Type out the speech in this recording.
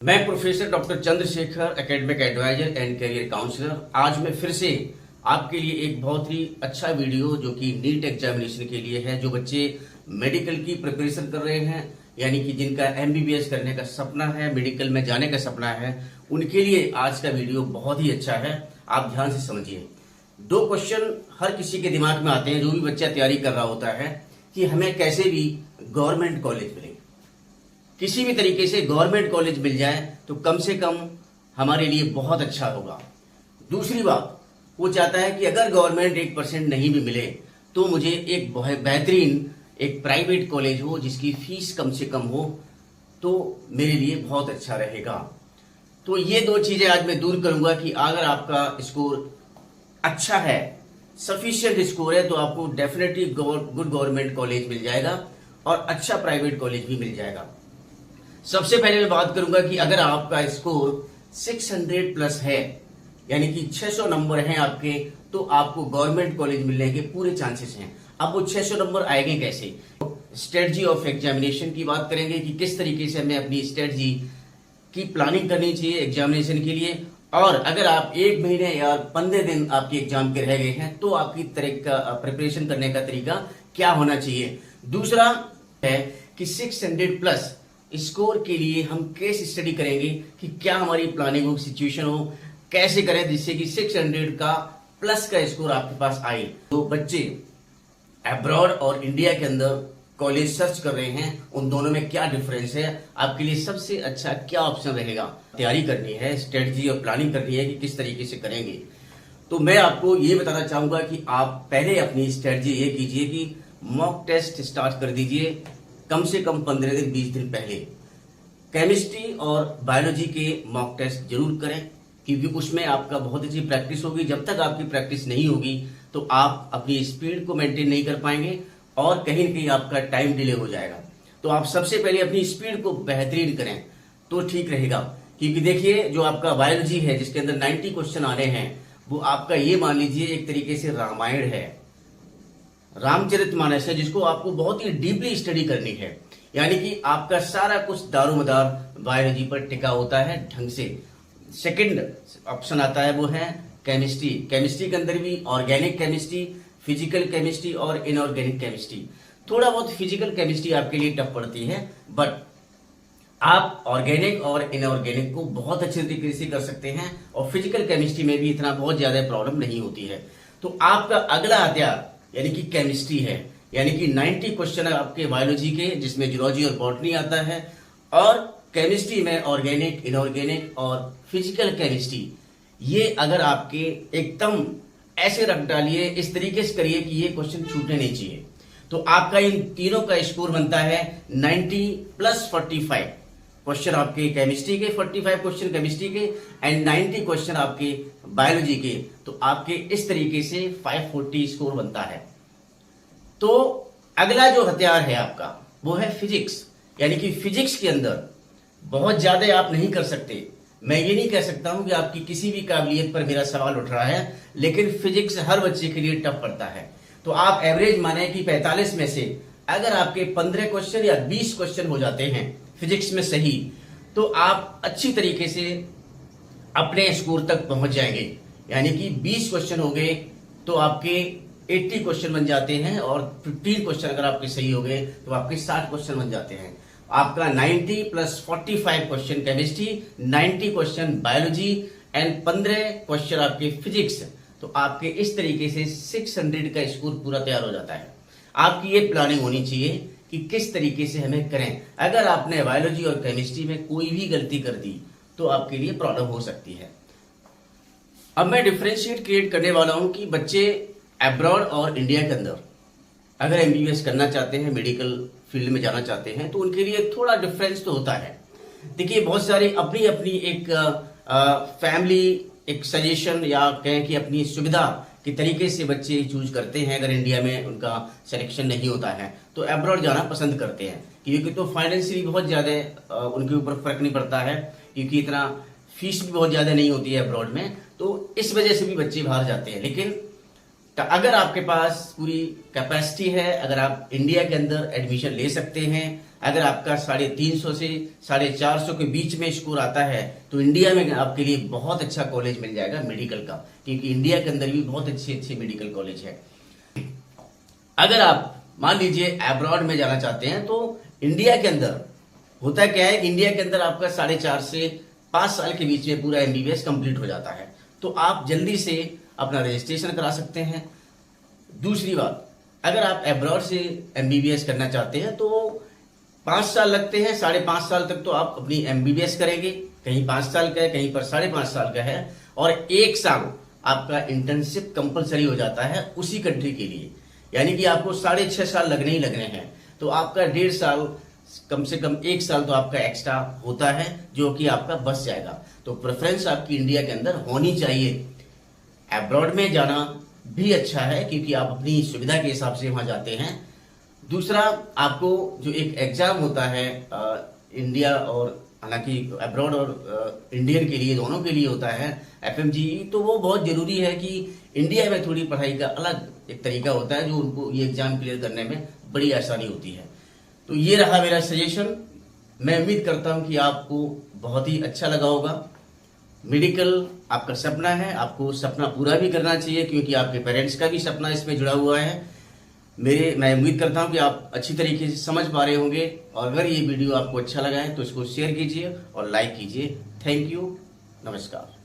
मैं professor doctor Chandrashekhar, academic adviser and career counsellor. आज मैं फिर से आपके लिए एक बहुत ही अच्छा वीडियो जो कि नीट एग्जामिनेशन के लिए है, जो बच्चे मेडिकल की प्रिपरेशन कर रहे हैं, यानी कि जिनका एमबीबीएस करने का सपना है, मेडिकल में जाने का सपना है, उनके लिए आज का वीडियो बहुत ही अच्छा है। आप ध्यान से समझिए। दो क्वेश्चन हर किसी के दिमाग में आते हैं, जो भी बच्चा तैयारी कर रहा होता है, कि हमें कैसे भी गवर्नमेंट कॉलेज मिले, किसी भी तरीके से गवर्नमेंट कॉलेज मिल जाए तो कम से कम हमारे लिए बहुत अच्छा होगा। दूसरी बात, वो चाहता है कि अगर गवर्नमेंट 1% नहीं भी मिले तो मुझे एक बहुत बेहतरीन एक प्राइवेट कॉलेज हो जिसकी फीस कम से कम हो, तो मेरे लिए बहुत अच्छा रहेगा। तो ये दो चीजें आज मैं दूर करूंगा कि अगर आपका स्कोर अच्छा है, सफिशिएंट स्कोर है, तो आपको डेफिनेटली गुड गवर्नमेंट कॉलेज मिल जाएगा और अच्छा प्राइवेट कॉलेज भी मिल जाएगा। सबसे पहले मैं बात करूंगा कि अगर आपका स्कोर 600 प्लस है, यानी कि 600 नंबर हैं आपके, तो आपको गवर्नमेंट कॉलेज मिलने के पूरे चांसेस हैं। अब वो 600 नंबर आएंगे कैसे? स्ट्रेटजी ऑफ एग्जामिनेशन की बात करेंगे कि किस तरीके से हमें अपनी स्ट्रेटजी की प्लानिंग करनी चाहिए एग्जामिनेशन के लिए, और अगर आप 1 महीने या 15 दिन आपके एग्जाम के रह गए हैं तो आपकी तरीका प्रिपरेशन करने का तरीका क्या होना चाहिए। दूसरा है कि 600 प्लस स्कोर के लिए हम केस स्टडी करेंगे कि क्या हमारी प्लानिंग हो, सिचुएशन हो, कैसे करें जिससे कि 600 का प्लस का स्कोर आपके पास आए। तो बच्चे अब्रॉड और इंडिया के अंदर कॉलेज सर्च कर रहे हैं, उन दोनों में क्या डिफरेंस है, आपके लिए सबसे अच्छा क्या ऑप्शन रहेगा। तैयारी करनी है, स्ट्रेटजी और प्लानिंग करनी है कि किस तरीके से करेंगे। तो मैं आपको ये बताना चाहूंगा कि आप पहले अपनी स्ट्रेटजी ये कीजिए कि मॉक टेस्ट स्टार्ट कर दीजिए कम से कम 15 दिन 20 दिन पहले। केमिस्ट्री और बायोलॉजी के मॉक टेस्ट जरूर करें, क्योंकि उसमें आपका बहुत अच्छी प्रैक्टिस होगी। जब तक आपकी प्रैक्टिस नहीं होगी तो आप अपनी स्पीड को मेंटेन नहीं कर पाएंगे और कहीं न कहीं आपका टाइम डिले हो जाएगा। तो आप सबसे पहले अपनी स्पीड को बेहतरीन करें तो ठीक रहेगा। क्योंकि देखिए, जो आपका बायोलॉजी है जिसके अंदर 90 क्वेश्चन आने हैं, वो आपका ये मान लीजिए एक तरीके से रामायण है, रामचरितमानस है, जिसको आपको बहुत ही डीपली स्टडी करनी है। यानी कि आपका सारा कुछ दारोमदार बायोलॉजी पर टिका होता है ढंग से। सेकंड ऑप्शन आता है वो है केमिस्ट्री। केमिस्ट्री के अंदर भी ऑर्गेनिक केमिस्ट्री, फिजिकल केमिस्ट्री और इनऑर्गेनिक केमिस्ट्री। थोड़ा बहुत फिजिकल केमिस्ट्री आपके लिए टफ पड़ती है, बट आप ऑर्गेनिक और इनऑर्गेनिक को बहुत अच्छे तरीके से कर सकते हैं, और फिजिकल केमिस्ट्री में भी इतना बहुत ज्यादा प्रॉब्लम नहीं होती है। तो आपका अगला हथियार यानी कि केमिस्ट्री है, यानी कि 90 क्वेश्चन है आपके बायोलॉजी के, जिसमें जूलॉजी और बॉटनी आता है, और केमिस्ट्री में ऑर्गेनिक, इनऑर्गेनिक और फिजिकल केमिस्ट्री। ये अगर आपके एकदम ऐसे रख डालिए, इस तरीके से करिए कि ये क्वेश्चन छूटने नहीं चाहिए, तो आपका इन तीनों का स्कोर बनता है 90 प्लस 45 क्वेश्चन आपके केमिस्ट्री के, 45 क्वेश्चन केमिस्ट्री के एंड 90 क्वेश्चन आपके बायोलॉजी के। तो आपके इस तरीके से 540 स्कोर बनता है। तो अगला जो हथियार है आपका वो है फिजिक्स, यानी कि फिजिक्स के अंदर बहुत ज्यादा आप नहीं कर सकते। मैं ये नहीं कह सकता हूं कि आपकी किसी भी काबिलियत पर मेरा सवाल उठ रहा है, लेकिन फिजिक्स हर बच्चे के लिए टफ पड़ता है। तो आप एवरेज माने कि 45 में से अगर आपके 15 क्वेश्चन या 20 क्वेश्चन हो जाते हैं फिजिक्स में सही, तो आप अच्छी तरीके से अपने स्कोर तक पहुंच जाएंगे। यानी कि 20 क्वेश्चन हो गए तो आपके 80 क्वेश्चन बन जाते हैं, और 15 क्वेश्चन अगर आपके सही हो गए तो आपके 60 क्वेश्चन बन जाते हैं। आपका 90 plus 45 question chemistry, 90 question biology and 15 question आपके फिजिक्स। तो आपके इस तरीके से 600 का स्कोर पूरा तैयार हो जाता है। आपकी ये प्लानिंग होनी चाहिए कि किस तरीके से हमें करें। अगर आपने बायोलॉजी और केमिस्ट्री में कोई भी गलती कर दी तो आपके लिए प्रॉब्लम हो सकती है। अब मैं डिफरेंशिएट क्रिएट करने वाला हूं कि बच्चे अब्रॉड और इंडिया के अंदर अगर एमबीबीएस करना चाहते हैं, मेडिकल फील्ड में जाना चाहते हैं, तो उनके लिए थोड़ा डिफरेंस तो होता है। देखिए, बहुत सारी अपनी अपनी एक फैमिली एक सजेशन या कहें कि अपनी सुविधा के तरीके से बच्चे चूज करते हैं। अगर इंडिया में उनका सिलेक्शन नहीं होता है तो अब्रॉड जाना पसंद करते हैं, क्योंकि तो फाइनेंशियली बहुत ज्यादा उनके ऊपर फर्क नहीं पड़ता है, क्योंकि इतना फीस भी बहुत ज्यादा नहीं होती है अब्रॉड में। तो इस वजह से भी बच्चे बाहर जाते हैं। लेकिन अगर आपके पास पूरी कैपेसिटी है, अगर आप इंडिया के अंदर एडमिशन ले सकते हैं, अगर आपका 350 से 450 के बीच में स्कोर आता है, तो इंडिया में आपके लिए बहुत अच्छा कॉलेज मिल जाएगा मेडिकल का, क्योंकि इंडिया के अंदर भी बहुत अच्छे अच्छे मेडिकल कॉलेज है। अगर आप मान लीजिए अब्रॉड में जाना चाहते हैं, तो इंडिया के अंदर होता क्या है, इंडिया के अंदर आपका 4.5 से 5 साल के बीच में पूरा एमबीबीएस कंप्लीट हो जाता है, तो आप जल्दी से अपना रजिस्ट्रेशन करा सकते हैं। दूसरी बात, अगर आप अब्रॉड से एमबीबीएस करना चाहते हैं तो 5 साल लगते हैं, 5.5 साल तक तो आप अपनी एमबीबीएस करेंगे, कहीं 5 साल का है, कहीं पर 5.5 साल का है, और 1 साल आपका इंटर्नशिप कंपलसरी हो जाता है उसी कंट्री के लिए, यानी कि आपको 6.5 साल लगने ही लगने हैं, तो आपका 1.5 साल, कम से कम 1 साल तो आपका एक्स्ट्रा होता है, जो कि आपका बच जाएगा। तो प्रेफरेंस आपकी इंडिया के अंदर होनी चाहिए। अब्रॉड में जाना भी अच्छा है, क्योंकि आप अपनी सुविधा के हिसाब से वहां जाते हैं। दूसरा, आपको जो एक एग्जाम होता है इंडिया और हालांकि अब्रॉड और इंडियन के लिए, दोनों के लिए होता है एफएमजीई, तो वो बहुत जरूरी है कि इंडिया में थोड़ी पढ़ाई का अलग एक तरीका होता है, जो उनको ये एग्जाम क्लियर करने में बड़ी आसानी होती है। तो ये रहा मेरा सजेशन। मैं उम्मीद करता हूं कि आपको बहुत ही अच्छा लगा होगा। मेडिकल आपका सपना है, आपको सपना पूरा भी करना चाहिए, क्योंकि आपके पेरेंट्स का भी सपना इसमें जुड़ा हुआ है। मैं उम्मीद करता हूं कि आप अच्छी तरीके से समझ पा रहे होंगे, और अगर ये वीडियो आपको अच्छा लगा है तो इसको शेयर कीजिए और लाइक कीजिए। थैंक यू, नमस्कार।